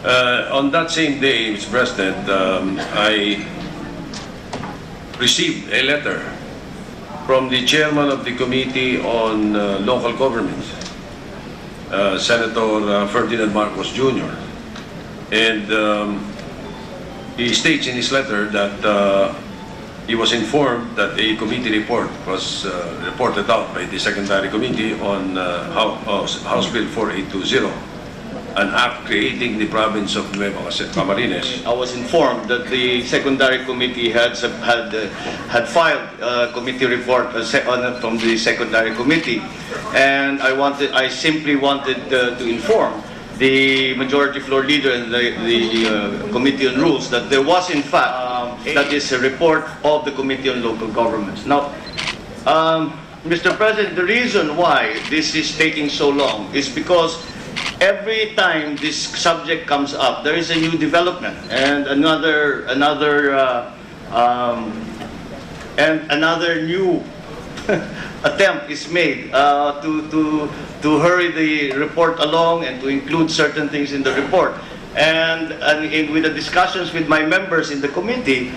On that same day, Mr. President, I received a letter from the chairman of the Committee on Local Governments, Senator Ferdinand Marcos Jr. And he states in his letter that he was informed that a committee report was reported out by the Secondary Committee on House Bill 4820, an act creating the province of Nueva Camarines. I was informed that the Secondary Committee had filed a committee report from the Secondary Committee, and I simply wanted to inform the Majority Floor Leader and the Committee on Rules that there was in fact that is a report of the Committee on Local Governments. Now, Mr. President, the reason why this is taking so long is because every time this subject comes up, there is a new development and another new attempt is made to hurry the report along and to include certain things in the report. And with the discussions with my members in the committee,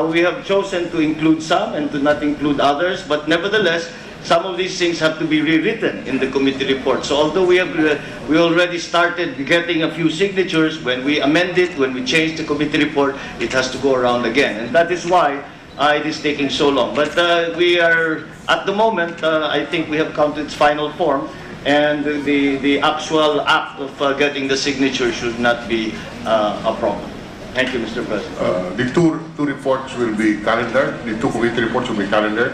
we have chosen to include some and to not include others. But nevertheless, some of these things have to be rewritten in the committee report. So although we already started getting a few signatures, when we amend it, when we change the committee report, it has to go around again. And that is why it is taking so long. But we are, at the moment, I think we have come to its final form, and the actual act of getting the signature should not be a problem. Thank you, Mr. President. The two reports will be calendared. The two committee reports will be calendared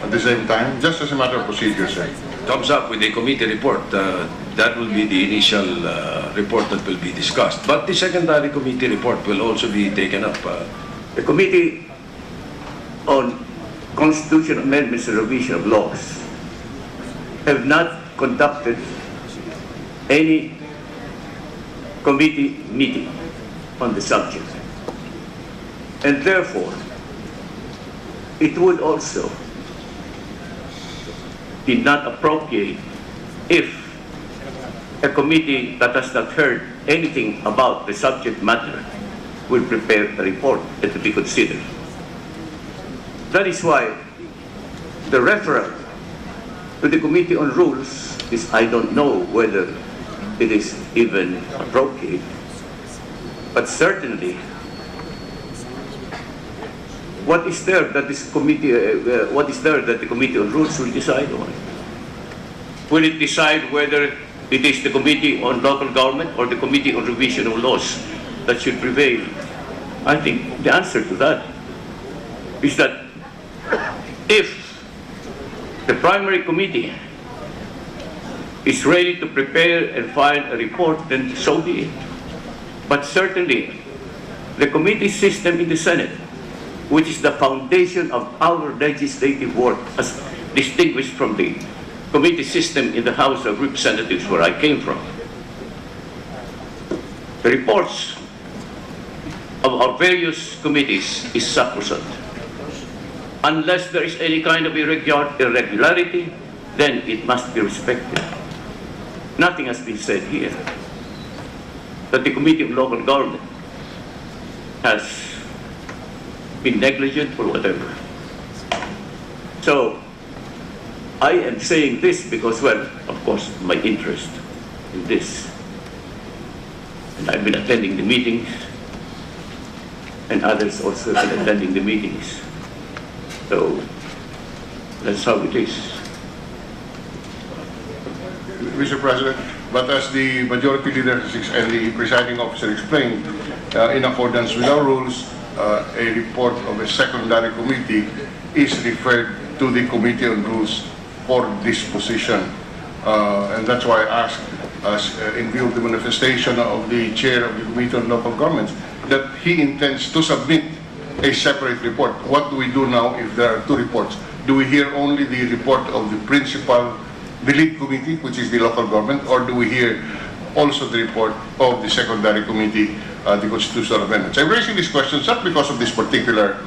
at the same time, just as a matter of procedure, sir. Thumbs up with the committee report. That will be the initial report that will be discussed. But the Secondary Committee report will also be taken up. The Committee on Constitutional Amendments and Revision of Laws have not conducted any committee meeting on the subject. And therefore, it would also be not appropriate if a committee that has not heard anything about the subject matter will prepare a report and to be considered. That is why the referral to the Committee on Rules is, I don't know whether it is even appropriate, but certainly what is there that the Committee on Rules will decide on? Will it decide whether it is the Committee on Local Government or the Committee on Revision of Laws that should prevail? I think the answer to that is that if the primary committee is ready to prepare and file a report, then so be it. But certainly, the committee system in the Senate, which is the foundation of our legislative work, as distinguished from the committee system in the House of Representatives where I came from, the reports of our various committees is sacrosanct. Unless there is any kind of irregularity, then it must be respected. Nothing has been said here that the Committee on Local Government has been negligent or whatever. So, I am saying this because, well, of course, my interest in this. And I've been attending the meetings, and others also have been attending the meetings. So, that's how it is. Mr. President, but as the Majority Leader and the Presiding Officer explained, in accordance with our rules, a report of a secondary committee is referred to the Committee on Rules for disposition. And that's why I asked, in view of the manifestation of the Chair of the Committee on Local Governments, that he intends to submit a separate report. What do we do now if there are two reports? Do we hear only the report of the principal, the lead committee, which is the local government, or do we hear also the report of the secondary committee, the constitutional amendments? I'm raising these questions not because of this particular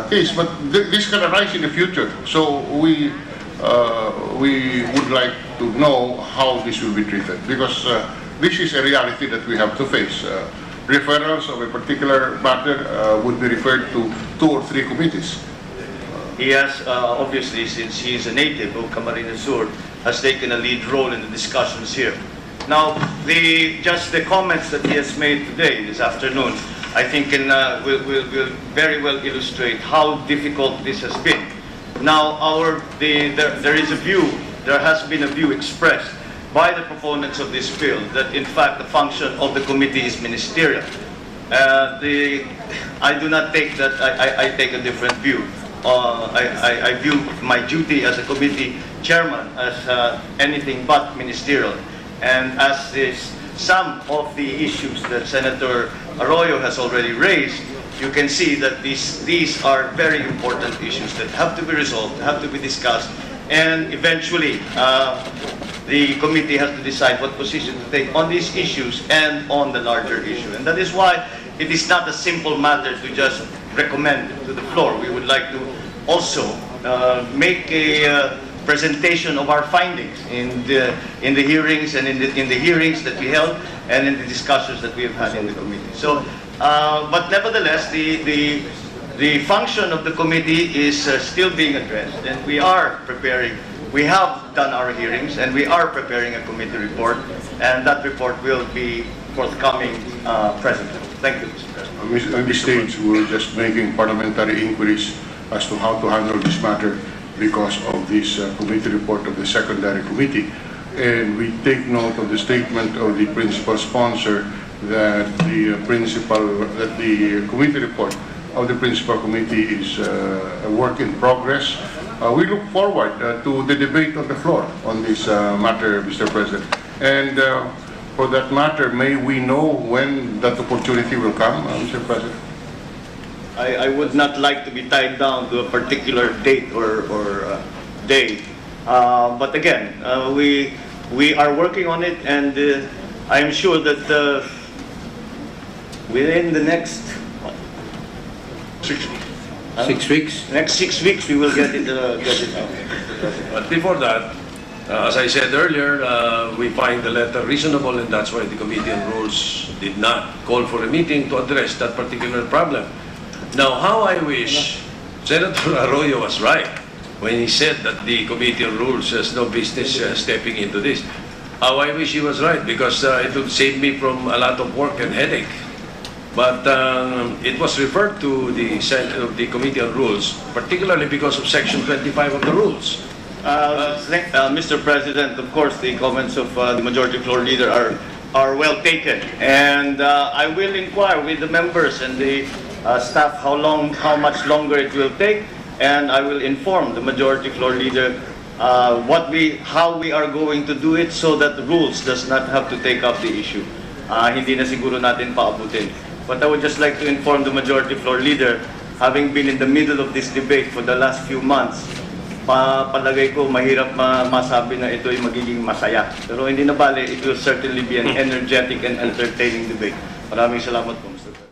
case, but this can arise in the future. So we would like to know how this will be treated, because this is a reality that we have to face. Referrals of a particular matter would be referred to 2 or 3 committees. He has, obviously, since he is a native of Camarines Sur, has taken a lead role in the discussions here. Now, just the comments that he has made today, this afternoon, I think will very well illustrate how difficult this has been. Now, there has been a view expressed by the proponents of this bill that, in fact, the function of the committee is ministerial. I do not take that. I take a different view. I view my duty as a committee chairman as anything but ministerial. And as some of the issues that Senator Arroyo has already raised, you can see that these are very important issues that have to be resolved, have to be discussed, and eventually the committee has to decide what position to take on these issues and on the larger issue. And that is why it is not a simple matter to just recommend to the floor. We would like to also make a presentation of our findings in the hearings and in the hearings that we held and in the discussions that we have had in the committee. So, but nevertheless, the function of the committee is still being addressed, and we are preparing. We have done our hearings, and we are preparing a committee report, and that report will be forthcoming presently. Thank you, Mr. President. At this stage, we're just making parliamentary inquiries as to how to handle this matter because of this committee report of the secondary committee. And we take note of the statement of the principal sponsor that the committee report of the principal committee is a work in progress. We look forward to the debate on the floor on this matter, Mr. President. And for that matter, may we know when that opportunity will come, Mr. President? I would not like to be tied down to a particular date or day. But again, we are working on it, and I am sure that within the next 6 weeks. next 6 weeks, we will get it out. But before that, as I said earlier, we find the letter reasonable, and that's why the Committee on Rules did not call for a meeting to address that particular problem. Now, how I wish Senator Arroyo was right when he said that the Committee on Rules has no business stepping into this. How I wish he was right, because it would save me from a lot of work and headache. But it was referred to the Committee on Rules, particularly because of Section 25 of the rules. Mr. President, of course, the comments of the Majority Floor Leader are well taken, and I will inquire with the members and the staff how much longer it will take, and I will inform the Majority Floor Leader how we are going to do it so that the rules does not have to take up the issue. Hindi na siguro natin paabutin. But I would just like to inform the Majority Floor Leader, having been in the middle of this debate for the last few months, palagay ko mahirap masabi na ito ay magiging masaya. Pero hindi na bale, it will certainly be an energetic and entertaining debate. Maraming salamat po, Mr. President.